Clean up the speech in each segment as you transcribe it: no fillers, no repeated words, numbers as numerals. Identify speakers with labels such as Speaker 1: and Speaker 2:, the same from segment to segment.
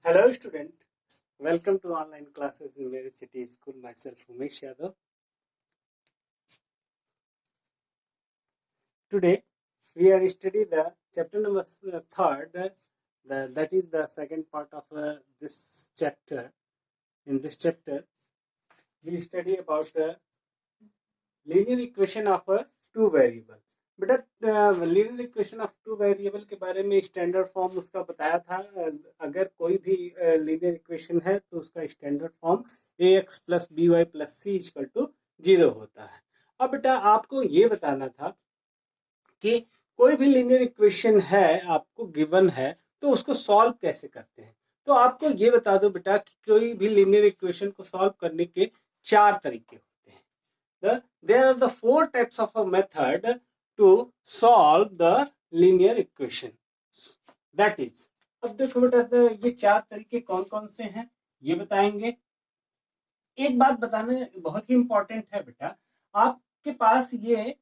Speaker 1: Hello student, welcome to online classes in Mary City School. Myself Umesh Yadav. Today we are studying the chapter number third. That is the second part of this chapter. In this chapter, we study about linear equation of two variable. बेटा linear equation of two variable के बारे में standard form उसका बताया था। अगर कोई भी लीनियर इक्वेशन है तो उसका standard form ax plus b y plus c equal to 0 होता है। अब बेटा आपको ये बताना था कि कोई भी लीनियर इक्वेशन है आपको गिवन है तो उसको सॉल्व कैसे करते हैं। तो आपको ये बता दो बेटा कि कोई भी लीनियर इक्वेशन को सॉल्व करने के 4 तरीके होते हैं। There are the 4 types of a method to solve the linear equation. That is, अब देखो बेटा ये 4 तरीके कौन कौन से हैं ये बताएंगे। एक बात बताना बहुत ही इंपॉर्टेंट है बेटा, आपके पास ये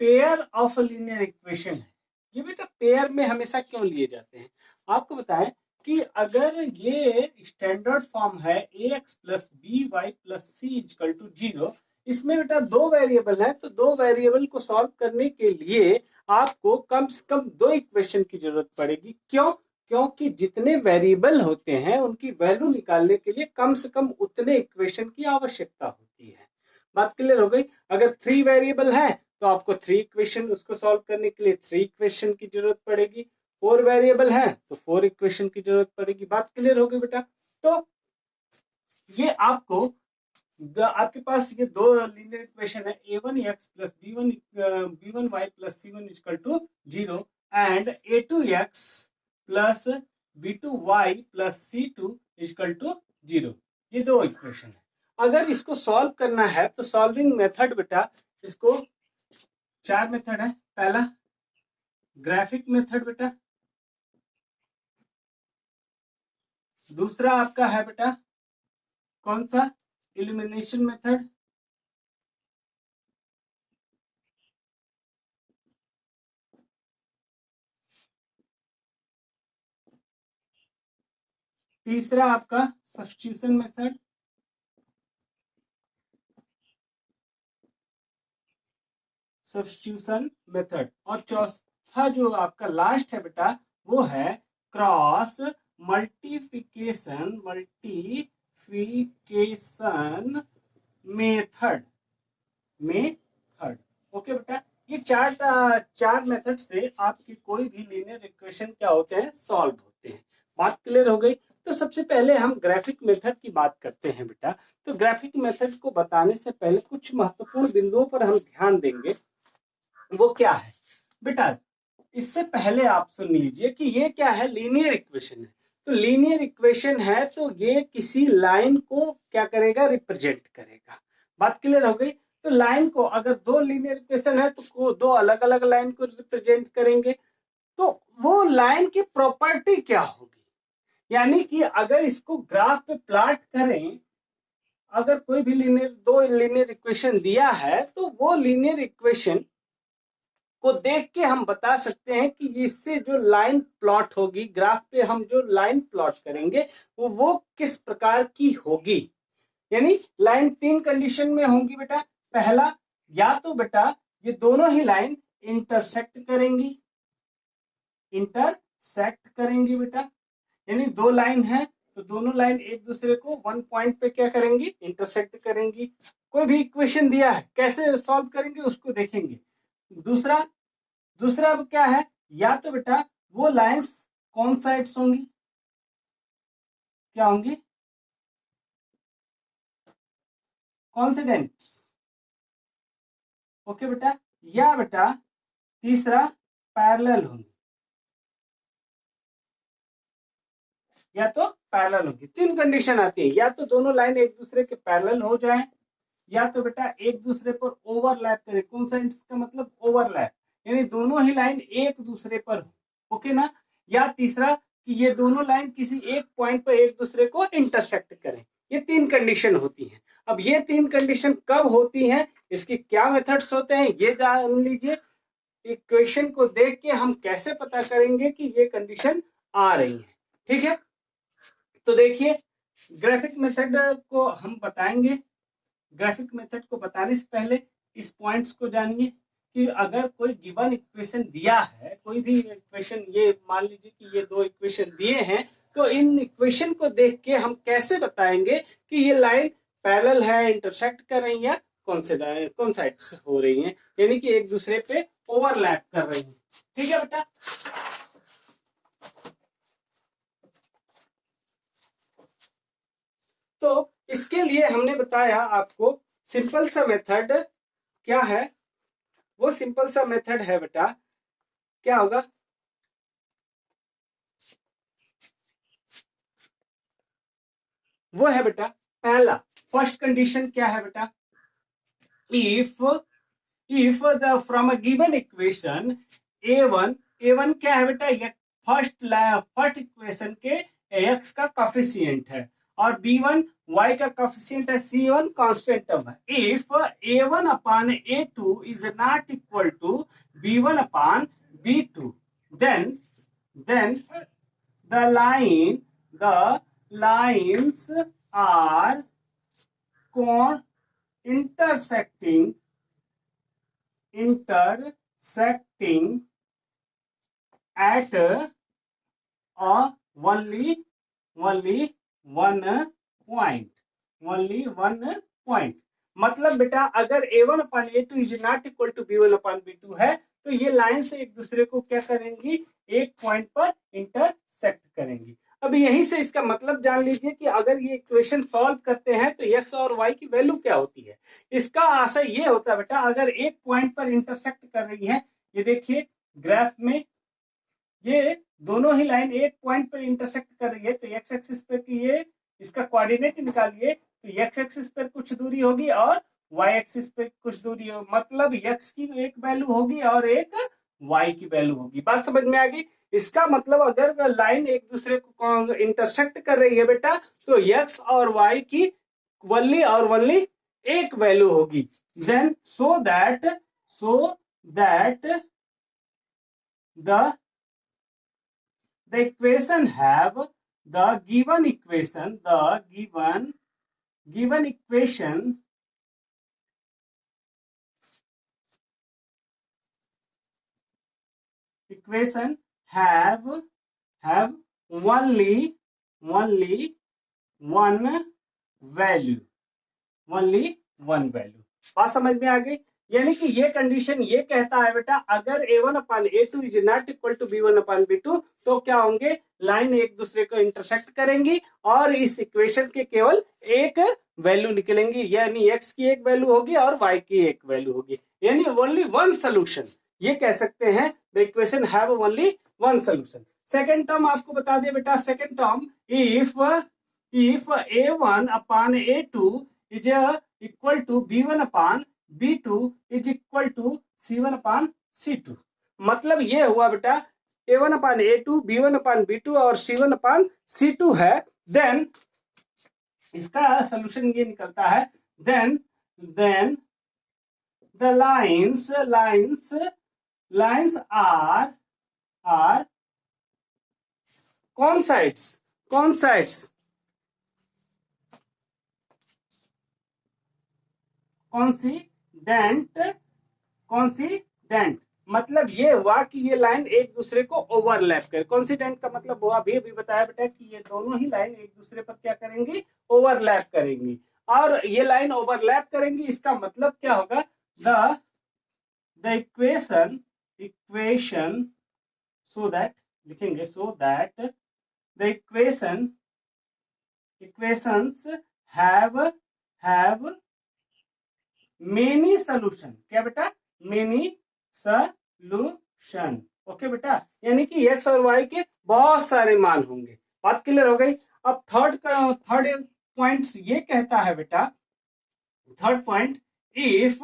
Speaker 1: पेयर ऑफ लीनियर इक्वेशन है। ये बेटा पेयर में हमेशा क्यों लिए जाते हैं आपको बताएं कि अगर ये स्टैंडर्ड फॉर्म है ax plus b y plus c equal to 0, इसमें बेटा 2 वेरिएबल है तो 2 वेरिएबल को सॉल्व करने के लिए आपको कम से कम 2 इक्वेशन की जरूरत पड़ेगी। क्यों? क्योंकि जितने वेरिएबल होते हैं उनकी वैल्यू निकालने के लिए कम से कम उतने इक्वेशन की आवश्यकता होती है। बात क्लियर हो गई? अगर 3 वेरिएबल है तो आपको 3 इक्वेशन, उसको सॉल्व करने के लिए 3 इक्वेशन की जरूरत पड़ेगी। 4 वेरिएबल है तो 4 इक्वेशन की जरूरत पड़ेगी। बात क्लियर हो गई बेटा? तो ये आपको आपके पास ये 2 लीनियर इक्वेशन है a1x plus b1y plus c1 equal to 0 and a2x plus b2y plus c2 equal to 0। ये 2 इक्वेशन है। अगर इसको सॉल्व करना है तो सॉल्विंग मेथड बेटा, इसको 4 मेथड है। पहला ग्राफिक मेथड बेटा, दूसरा आपका है बेटा कौन सा, इल्यूमिनेशन मेथड, तीसरा आपका सब्स्टिट्यूशन मेथड, और चौथा जो आपका लास्ट है बेटा वो है क्रॉस मल्टीप्लिकेशन मेथड। ओके बेटा, ये चार मेथड से आपकी कोई भी लीनियर इक्वेशन क्या होते हैं, सॉल्व होते हैं। बात क्लियर हो गई? तो सबसे पहले हम ग्राफिक मेथड की बात करते हैं बेटा। तो ग्राफिक मेथड को बताने से पहले कुछ महत्वपूर्ण बिंदुओं पर हम ध्यान देंगे। वो क्या है बेटा, इससे पहले आप सुन लीजिए कि ये क्या है, लीनियर इक्वेशन है। तो लीनियर इक्वेशन है तो ये किसी लाइन को क्या करेगा, रिप्रेजेंट करेगा। बात क्लियर हो गई? तो लाइन को, अगर 2 लीनियर इक्वेशन है तो 2 अलग अलग लाइन को रिप्रेजेंट करेंगे। तो वो लाइन की प्रॉपर्टी क्या होगी, यानी कि अगर इसको ग्राफ पे प्लॉट करें, अगर कोई भी 2 लीनियर इक्वेशन दिया है तो वो लीनियर इक्वेशन को देख के हम बता सकते हैं कि इससे जो लाइन प्लॉट होगी, ग्राफ पे हम जो लाइन प्लॉट करेंगे वो किस प्रकार की होगी। यानी लाइन 3 कंडीशन में होंगी बेटा। पहला, या तो बेटा ये दोनों ही लाइन इंटरसेक्ट करेंगी बेटा, यानी 2 लाइन है तो दोनों लाइन एक दूसरे को 1 पॉइंट पे क्या करेंगी, इंटरसेक्ट करेंगी। कोई भी इक्वेशन दिया है कैसे सॉल्व करेंगे उसको देखेंगे। दूसरा क्या है, या तो बेटा वो लाइंस कौन साइड्स होंगी, क्या होंगी, कॉन्सिडेंट्स। ओके बेटा, या बेटा तीसरा पैरेलल होंगी, या तो पैरेलल होगी। 3 कंडीशन आती है, या तो दोनों लाइन एक दूसरे के पैरेलल हो जाए, या तो बेटा एक दूसरे पर ओवरलैप करे। कॉन्सिडेंट्स का मतलब ओवरलैप, यानी दोनों ही लाइन एक दूसरे पर हो। ओके ना? या तीसरा कि ये दोनों लाइन किसी एक पॉइंट पर एक दूसरे को इंटरसेक्ट करें। ये 3 कंडीशन होती हैं। अब ये 3 कंडीशन कब होती हैं, इसके क्या मेथड्स होते हैं ये जान लीजिए। इक्वेशन को देख के हम कैसे पता करेंगे कि ये कंडीशन आ रही है। ठीक है, तो देखिए ग्राफिक मेथड को हम बताएंगे। ग्राफिक मेथड को बताने से पहले इस पॉइंट्स को जानिए कि अगर कोई गिवन इक्वेशन दिया है, कोई भी इक्वेशन, ये मान लीजिए कि ये दो इक्वेशन दिए हैं, तो इन इक्वेशन को देख के हम कैसे बताएंगे कि ये लाइन पैरेलल है, इंटरसेक्ट कर रही है, कौन साइड्स हो रही हैं, यानी कि एक दूसरे पे ओवरलैप कर रही हैं। ठीक है बेटा। तो इसके लिए हमने बताया आपको सिंपल सा मेथड क्या है। वो सिंपल सा मेथड है बेटा, क्या होगा, वो है बेटा पहला, फर्स्ट कंडीशन क्या है बेटा, if the from a given equation a1 क्या है बेटा, ये फर्स्ट इक्वेशन के x का कोफिशिएंट है और b1 y का कोफिशिएंट है, c1 कांस्टेंट टर्म है। If a1 upon a2 is not equal to b1 upon b2, then the lines are intersecting at only one point। मतलब बेटा अगर a1 upon a2 is not equal to b1 upon b2 है, तो ये line से एक दूसरे को क्या करेंगी, एक पॉइंट पर इंटरसेक्ट करेंगी। अब यहीं से इसका मतलब जान लीजिए कि अगर ये इक्वेशन सॉल्व करते हैं तो x और y की वैल्यू क्या होती है। इसका आशय ये होता है बेटा, अगर एक पॉइंट पर इंटरसेक्ट कर रही है, ये देखिए ग्राफ में ये दोनों ही लाइन एक पॉइंट पर इंटरसेक्ट कर रही है, तो x एक्सिस पर की ये इसका कोऑर्डिनेट निकालिए, तो x एक्सिस पर कुछ दूरी होगी और y एक्सिस पे कुछ दूरी होगी, मतलब x की एक वैल्यू होगी और एक y की वैल्यू होगी। बात समझ में आ गई। इसका मतलब अगर लाइन एक दूसरे को इंटरसेक्ट कर रही है बेटा, तो x और y की वनली एक वैल्यू होगी। Then so that the equation have the given equation have only one value। बात समझ में आ गई। यानी कि ये कंडीशन ये कहता है बेटा, अगर a1 upon a2 is not equal to b1 upon b2, तो क्या होंगे, लाइन एक दूसरे को इंटरसेक्ट करेंगी और इस इक्वेशन के केवल एक वैल्यू निकलेंगी, यानी x की एक वैल्यू होगी और y की एक वैल्यू होगी, यानी ओनली वन सोल्यूशन। ये कह सकते हैं the equation have only one solution. Second term आपको बता दिया बेटा, second term if a1 upon a2 is equal to b1 upon b2 is equal to c1 upon c2। मतलब ये हुआ बेटा a1 upon a2, b1 upon b2 और c1 upon c2 है। देन इसका सोल्यूशन ये निकलता है, then the lines are coincides coincident. मतलब ये हुआ कि ये लाइन एक दूसरे को ओवरलैप करे। कॉन्सिडेंट का मतलब हुआ अभी बताया बेटा कि ये दोनों ही लाइन एक दूसरे पर क्या करेंगी, ओवरलैप करेंगी, और ये लाइन ओवरलैप करेंगी, इसका मतलब क्या होगा, द इक्वेशन सो दैट लिखेंगे, सो that the equations have many solution. क्या बेटा, मेनी सोल्यूशन। ओके बेटा, यानी कि x और y के बहुत सारे मान होंगे। बात क्लियर हो गई। अब थर्ड पॉइंट ये कहता है बेटा, third point, if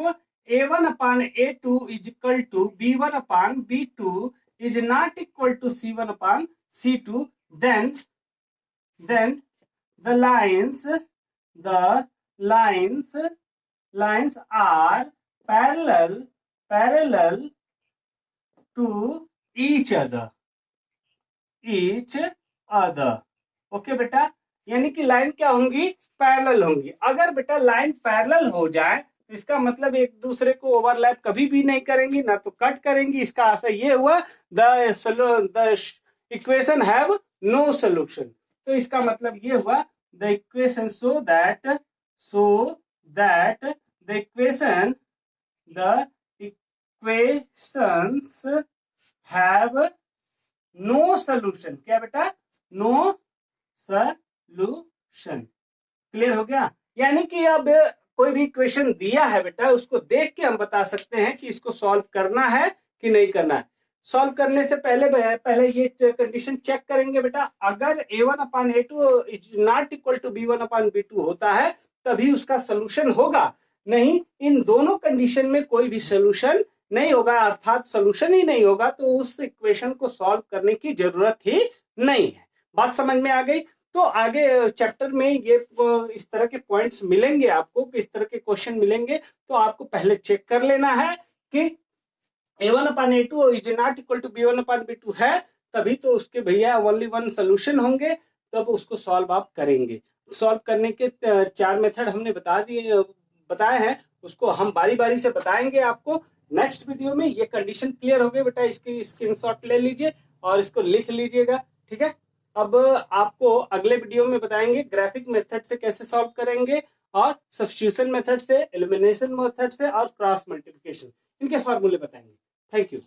Speaker 1: a1 upon a2 is equal to b1 upon b2 is not equal to c1 upon c2, then the lines are parallel to each other। Okay बेटा, यानी कि लाइन क्या होंगी, parallel होंगी। अगर बेटा लाइन पैरेलल हो जाए तो इसका मतलब एक दूसरे को ओवरलैप कभी भी नहीं करेंगी, ना तो कट करेंगी। इसका आशा ये हुआ the equation have no solution. तो इसका मतलब ये हुआ the equation so that the equations have no solution. क्या बेटा, नो सोल्यूशन। क्लियर हो गया। यानी कि अब कोई भी इक्वेशन दिया है बेटा, उसको देख के हम बता सकते हैं कि इसको सॉल्व करना है कि नहीं करना है। सॉल्व करने से पहले ये कंडीशन चेक करेंगे बेटा, अगर a1/a2 is not equal to b1/b2 होता है तभी उसका सोल्यूशन होगा, नहीं इन दोनों कंडीशन में कोई भी सोल्यूशन नहीं होगा, अर्थात सोल्यूशन ही नहीं होगा, तो उस इक्वेशन को सॉल्व करने की जरूरत ही नहीं है। बात समझ में आ गई। तो आगे चैप्टर में ये इस तरह के पॉइंट्स मिलेंगे आपको, इस तरह के क्वेश्चन मिलेंगे, तो आपको पहले चेक कर लेना है कि a1/a2 is not equal to b1/b2 है, तभी तो उसके भैया ओनली वन सोल्यूशन होंगे, तब उसको सॉल्व आप करेंगे। सॉल्व करने के 4 मेथड हमने बताए हैं, उसको हम बारी बारी से बताएंगे आपको नेक्स्ट वीडियो में। ये कंडीशन क्लियर हो गई बेटा, इसकी स्क्रीनशॉट ले लीजिए और इसको लिख लीजिएगा, ठीक है। अब आपको अगले वीडियो में बताएंगे ग्राफिक मेथड से कैसे सॉल्व करेंगे, और सब्स्टिट्यूशन मेथड से, एलिमिनेशन मेथड से, और क्रॉस मल्टीप्लिकेशन, इनके फॉर्मूले बताएंगे। Thank you.